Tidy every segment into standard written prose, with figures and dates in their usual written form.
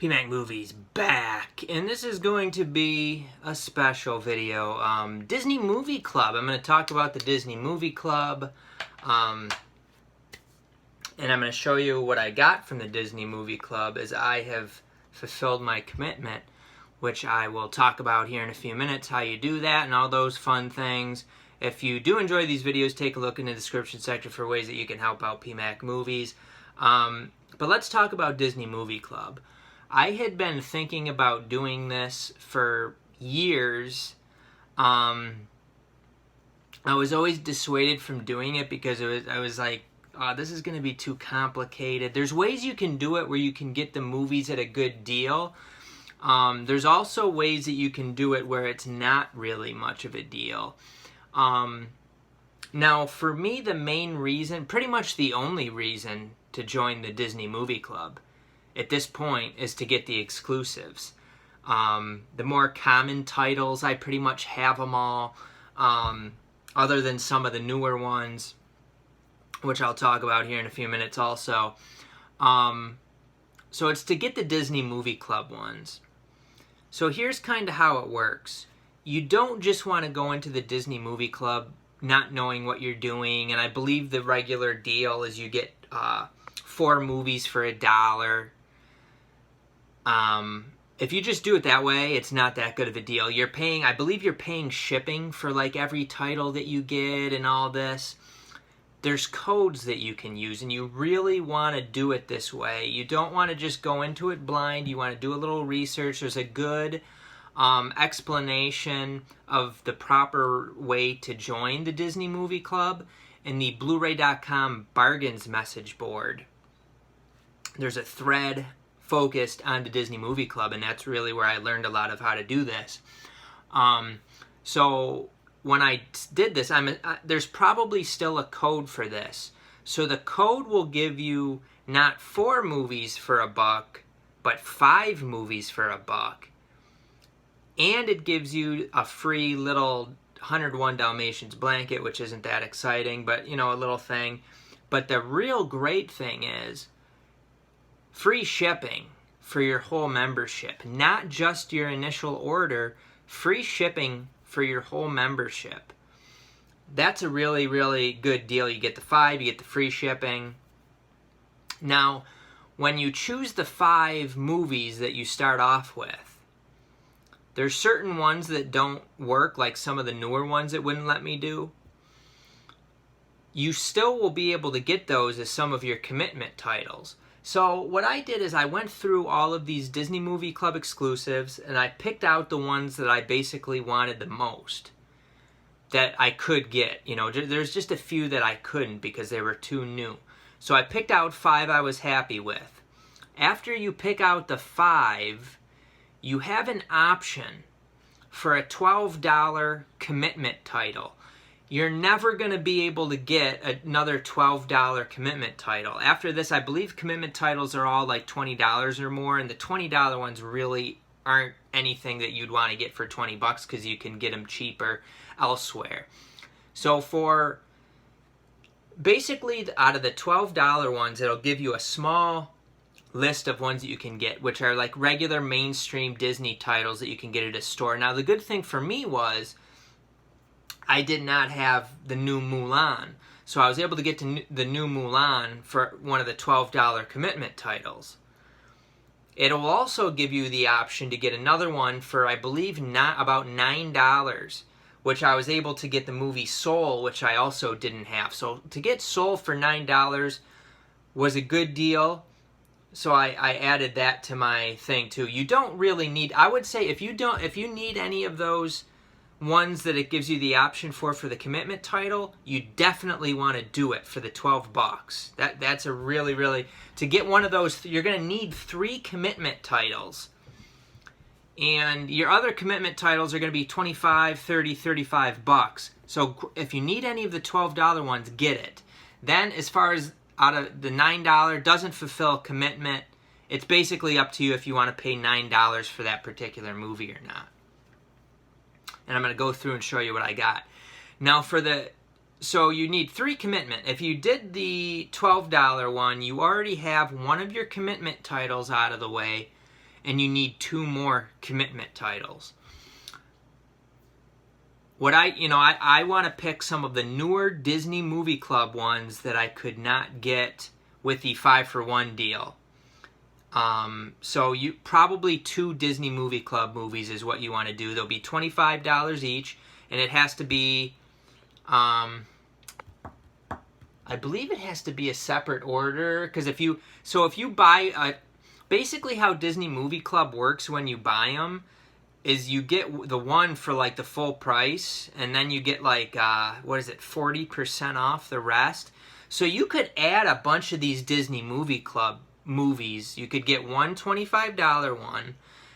PMacMovies back, and this is going to be a special video. Disney Movie Club. I'm going to talk about the Disney Movie Club, and I'm going to show you what I got from the Disney Movie Club as I have fulfilled my commitment, which I will talk about here in a few minutes, how you do that and all those fun things. If you do enjoy these videos, take a look in the description section for ways that you can help out PMacMovies. But let's talk about Disney Movie Club. I had been thinking about doing this for years. I was always dissuaded from doing it because I was like, oh, this is going to be too complicated. There's ways you can do it where you can get the movies at a good deal. There's also ways that you can do it where it's not really much of a deal. Now, for me, the main reason, pretty much the only reason to join the Disney Movie Club at this point is to get the exclusives. The more common titles, I pretty much have them all, other than some of the newer ones, which I'll talk about here in a few minutes also. So it's to get the Disney Movie Club ones. So here's kind of how it works. You don't just want to go into the Disney Movie Club not knowing what you're doing, and I believe the regular deal is you get 4 movies for $1. If you just do it that way, it's not that good of a deal. You're paying, I believe you're paying shipping for like every title that you get and all this. There's codes that you can use, and you really want to do it this way. You don't want to just go into it blind. You want to do a little research. There's a good explanation of the proper way to join the Disney Movie Club in the Blu-ray.com bargains message board. There's a thread focused on the Disney Movie Club, and that's really where I learned a lot of how to do this. So when I did this, there's probably still a code for this. So the code will give you not 4 movies for $1, but 5 movies for $1. And it gives you a free little 101 Dalmatians blanket, which isn't that exciting, but you know, a little thing. But the real great thing is free shipping for your whole membership, not just your initial order, free shipping for your whole membership. That's a really, really good deal. You get the 5, you get the free shipping. Now, when you choose the 5 movies that you start off with, there's certain ones that don't work, like some of the newer ones it wouldn't let me do. You still will be able to get those as some of your commitment titles. So what I did is I went through all of these Disney Movie Club exclusives, and I picked out the ones that I basically wanted the most, that I could get. You know, there's just a few that I couldn't because they were too new. So I picked out 5 I was happy with. After you pick out the 5, you have an option for a $12 commitment title. You're never going to be able to get another $12 commitment title. After this, I believe commitment titles are all like $20 or more, and the $20 ones really aren't anything that you'd want to get for $20 because you can get them cheaper elsewhere. So for basically out of the $12 ones, it'll give you a small list of ones that you can get, which are like regular mainstream Disney titles that you can get at a store. Now, the good thing for me was I did not have the new Mulan, so I was able to get to the new Mulan for one of the $12 commitment titles. It'll also give you the option to get another one for, I believe, about $9, which I was able to get the movie Soul, which I also didn't have. So to get Soul for $9 was a good deal. So I added that to my thing too. You don't really need, I would say if you need any of those ones that it gives you the option for the commitment title, you definitely want to do it for the $12. That's a really, really, to get one of those, you're going to need 3 commitment titles. And your other commitment titles are going to be $25, $30, $35. So if you need any of the $12 ones, get it. Then as far as out of the $9 doesn't fulfill commitment, it's basically up to you if you want to pay $9 for that particular movie or not. And I'm going to go through and show you what I got. Now so you need 3 commitment. If you did the $12 one, you already have one of your commitment titles out of the way, and you need 2 more commitment titles. What I want to pick some of the newer Disney Movie Club ones that I could not get with the 5-for-1 deal. So you probably 2 Disney Movie Club movies is what you want to do. They'll be $25 each, and it has to be, I believe it has to be a separate order, because if you buy, basically how Disney Movie Club works when you buy them is you get the one for like the full price, and then you get like, 40% off the rest. So you could add a bunch of these Disney Movie Club movies. You could get one $25 one,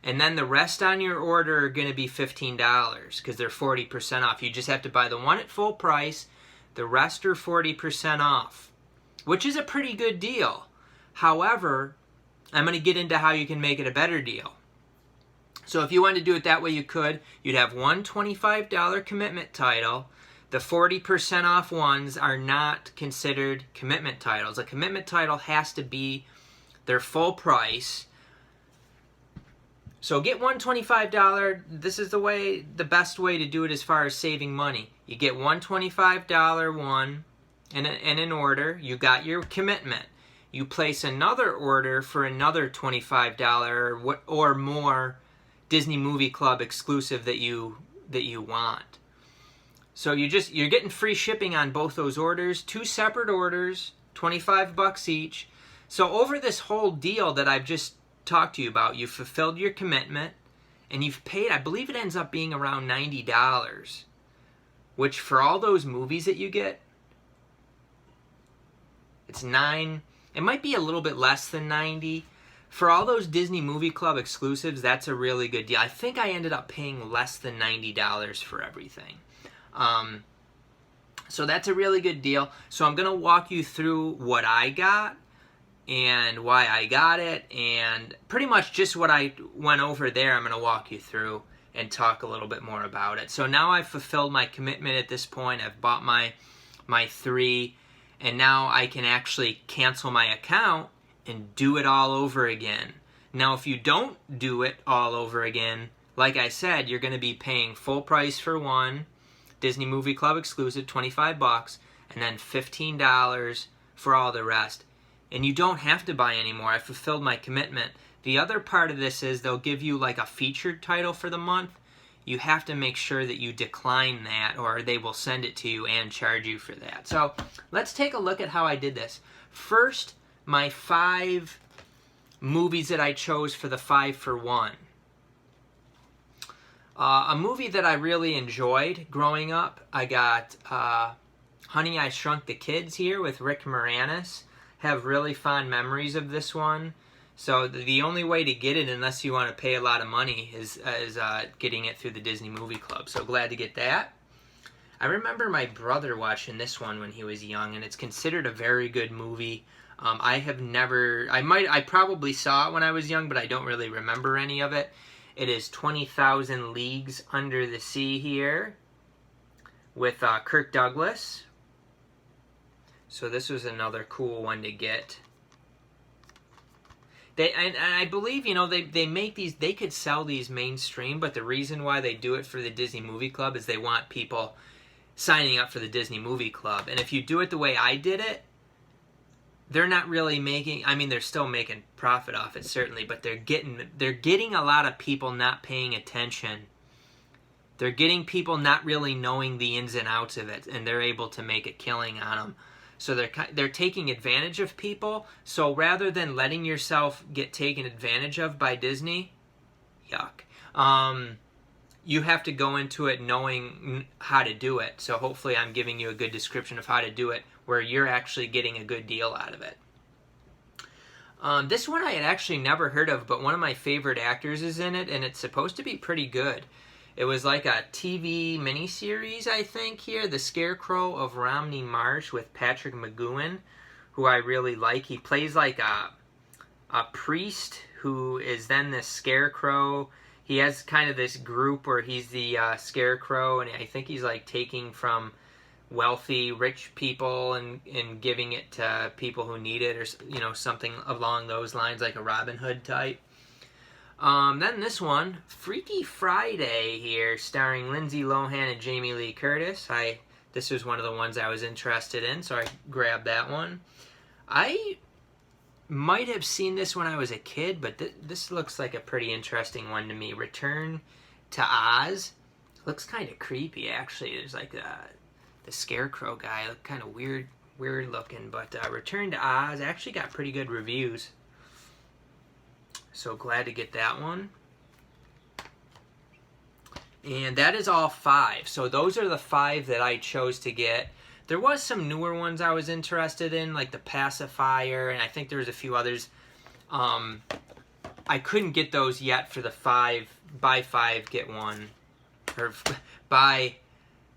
and then the rest on your order are going to be $15 because they're 40% off. You just have to buy the one at full price. The rest are 40% off, which is a pretty good deal. However, I'm going to get into how you can make it a better deal. So if you wanted to do it that way, you could. You'd have one $25 commitment title. The 40% off ones are not considered commitment titles. A commitment title has to be their full price. So get one $25. This is the best way to do it as far as saving money. You get one $25 one in an order. You got your commitment. You place another order for another $25 or more Disney Movie Club exclusive that you want. So you're getting free shipping on both those orders, 2 separate orders, $25 each. So over this whole deal that I've just talked to you about, you've fulfilled your commitment, and you've paid, I believe it ends up being around $90, which for all those movies that you get, it's $9. It might be a little bit less than $90. For all those Disney Movie Club exclusives, that's a really good deal. I think I ended up paying less than $90 for everything. So that's a really good deal. So I'm going to walk you through what I got and why I got it, and pretty much just what I went over there I'm going to walk you through and talk a little bit more about it. So now I've fulfilled my commitment at this point. I've bought my 3, and now I can actually cancel my account and do it all over again. Now, if you don't do it all over again, like I said, you're going to be paying full price for one Disney Movie Club exclusive, $25, and then $15 for all the rest. And you don't have to buy anymore. I fulfilled my commitment. The other part of this is they'll give you like a featured title for the month. You have to make sure that you decline that, or they will send it to you and charge you for that. So let's take a look at how I did this. First, my 5 movies that I chose for the 5-for-1. A movie that I really enjoyed growing up, I got Honey, I Shrunk the Kids here with Rick Moranis. Have really fond memories of this one. So the only way to get it, unless you want to pay a lot of money, is getting it through the Disney Movie Club. So glad to get that. I remember my brother watching this one when he was young, and it's considered a very good movie. I probably saw it when I was young, but I don't really remember any of it. It is 20,000 Leagues Under the Sea here with Kirk Douglas. So this was another cool one to get. I believe, they make these, they could sell these mainstream, but the reason why they do it for the Disney Movie Club is they want people signing up for the Disney Movie Club. And if you do it the way I did it, they're not really making, they're still making profit off it, certainly, but they're getting a lot of people not paying attention. They're getting people not really knowing the ins and outs of it, and they're able to make a killing on them. So they're taking advantage of people. So rather than letting yourself get taken advantage of by Disney, yuck, you have to go into it knowing how to do it. So hopefully I'm giving you a good description of how to do it, where you're actually getting a good deal out of it. This one I had actually never heard of, but one of my favorite actors is in it, and it's supposed to be pretty good. It was like a TV miniseries, I think, here. The Scarecrow of Romney Marsh with Patrick McGoohan, who I really like. He plays like a priest who is then the Scarecrow. He has kind of this group where he's the Scarecrow, and I think he's like taking from wealthy, rich people and giving it to people who need it, or something along those lines, like a Robin Hood type. Then this one, Freaky Friday here, starring Lindsay Lohan and Jamie Lee Curtis. This was one of the ones I was interested in, so I grabbed that one. I might have seen this when I was a kid, but this looks like a pretty interesting one to me. Return to Oz. Looks kind of creepy, actually. There's like the scarecrow guy, look kind of weird looking, but Return to Oz actually got pretty good reviews. So glad to get that one. And that is all 5. So those are the 5 that I chose to get. There was some newer ones I was interested in, like the Pacifier, and I think there was a few others. I couldn't get those yet for the buy 5 get 1, or buy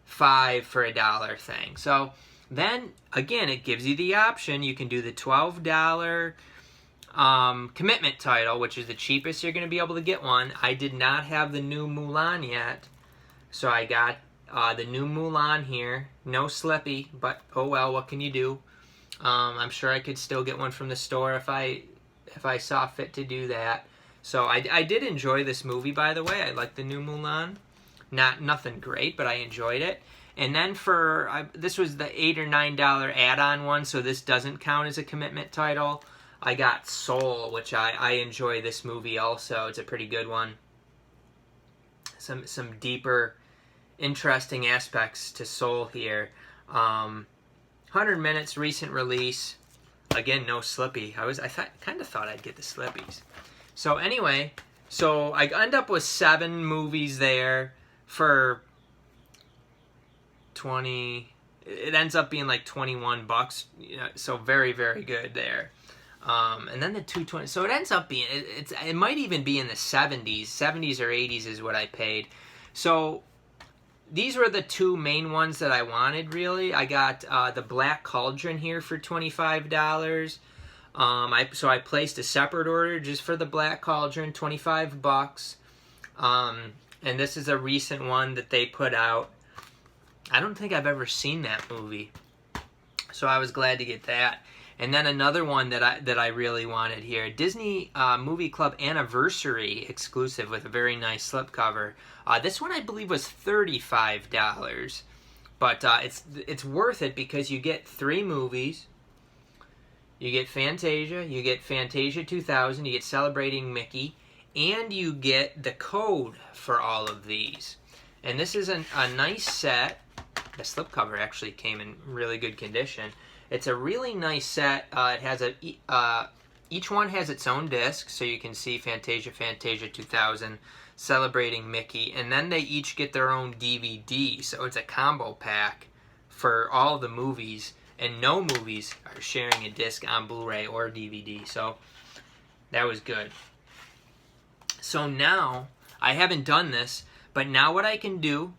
5 for $1 thing. So then again, it gives you the option. You can do the $12 commitment title, which is the cheapest you're going to be able to get one. I did not have the new Mulan yet, so I got the new Mulan here. No Slippy, but oh well, what can you do? I'm sure I could still get one from the store if I saw fit to do that. So I did enjoy this movie, by the way. I like the new Mulan. Nothing great, but I enjoyed it. And then this was the $8 or $9 add-on one, so this doesn't count as a commitment title. I got Soul, which I enjoy this movie also. It's a pretty good one. Some deeper, interesting aspects to Soul here. 100 minutes, recent release. Again, no Slippy. I kind of thought I'd get the Slippies. So anyway, so I end up with 7 movies there for 20. It ends up being like $21. You know, so very, very good there. And then the 220. So it ends up being, it might even be in the 70s. 70s or 80s is what I paid. So these were the 2 main ones that I wanted, really. I got the Black Cauldron here for $25. So I placed a separate order just for the Black Cauldron, $25. And this is a recent one that they put out. I don't think I've ever seen that movie, so I was glad to get that. And then another one that I really wanted here, Disney Movie Club Anniversary exclusive with a very nice slipcover. This one I believe was $35, but it's worth it because you get 3 movies. You get Fantasia, you get Fantasia 2000, you get Celebrating Mickey, and you get the code for all of these. And this is a nice set. The slipcover actually came in really good condition. It's a really nice set. It has each one has its own disc, so you can see Fantasia 2000, Celebrating Mickey, and then they each get their own DVD. So it's a combo pack for all the movies, and no movies are sharing a disc on Blu-ray or DVD. So that was good. So now, I haven't done this, but now what I can do,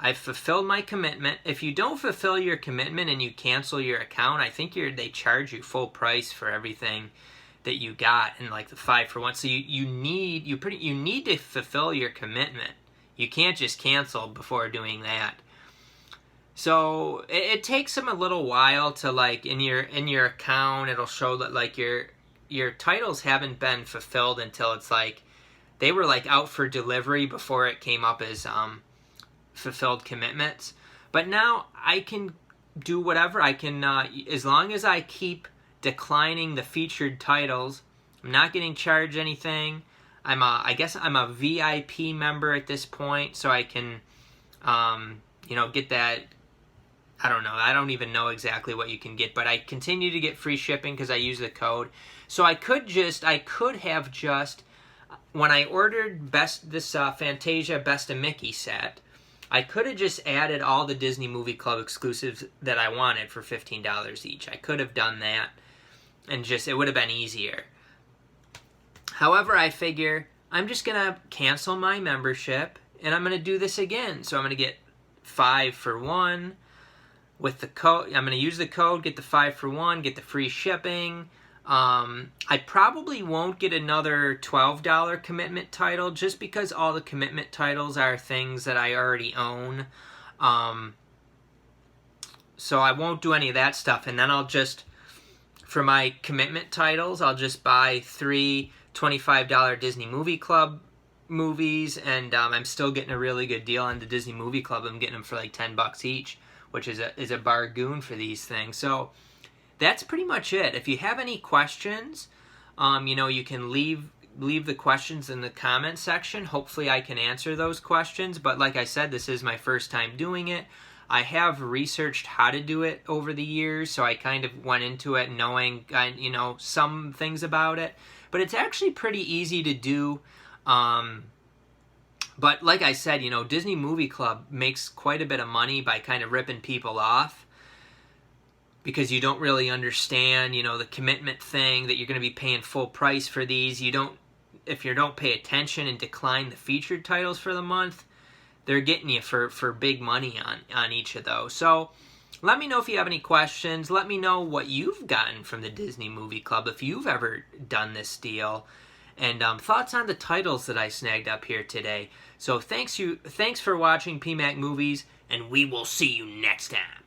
I've fulfilled my commitment. If you don't fulfill your commitment and you cancel your account, I think they charge you full price for everything that you got in like the 5 for 1. So you need to fulfill your commitment. You can't just cancel before doing that. So it takes them a little while to, like, in your account, it'll show that like your titles haven't been fulfilled until it's like they were like out for delivery before it came up as fulfilled commitments. But now I can do whatever. I can as long as I keep declining the featured titles, I'm not getting charged anything. I guess I'm a VIP member at this point, so I can get that. I don't know. I don't even know exactly what you can get, but I continue to get free shipping because I use the code. So I could have just when I ordered this Fantasia Best of Mickey set, I could have just added all the Disney Movie Club exclusives that I wanted for $15 each. I could have done that, and it would have been easier. However, I figure I'm just going to cancel my membership, and I'm going to do this again. So I'm going to get 5 for 1 with the code. I'm going to use the code, get the 5 for 1, get the free shipping. I probably won't get another $12 commitment title just because all the commitment titles are things that I already own. So I won't do any of that stuff. And then I'll just, for my commitment titles, I'll just buy 3 $25 Disney Movie Club movies, and I'm still getting a really good deal on the Disney Movie Club. I'm getting them for like $10 each, which is a bargain for these things. So that's pretty much it. If you have any questions, you can leave the questions in the comment section. Hopefully I can answer those questions, but like I said, this is my first time doing it. I have researched how to do it over the years, so I kind of went into it knowing, some things about it. But it's actually pretty easy to do. But like I said, Disney Movie Club makes quite a bit of money by kind of ripping people off because you don't really understand, the commitment thing that you're going to be paying full price for these. If you don't pay attention and decline the featured titles for the month, they're getting you for big money on each of those. So let me know if you have any questions. Let me know what you've gotten from the Disney Movie Club, if you've ever done this deal, and thoughts on the titles that I snagged up here today. So thanks for watching PMac Movies, and we will see you next time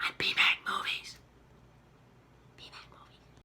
on PMac Movies.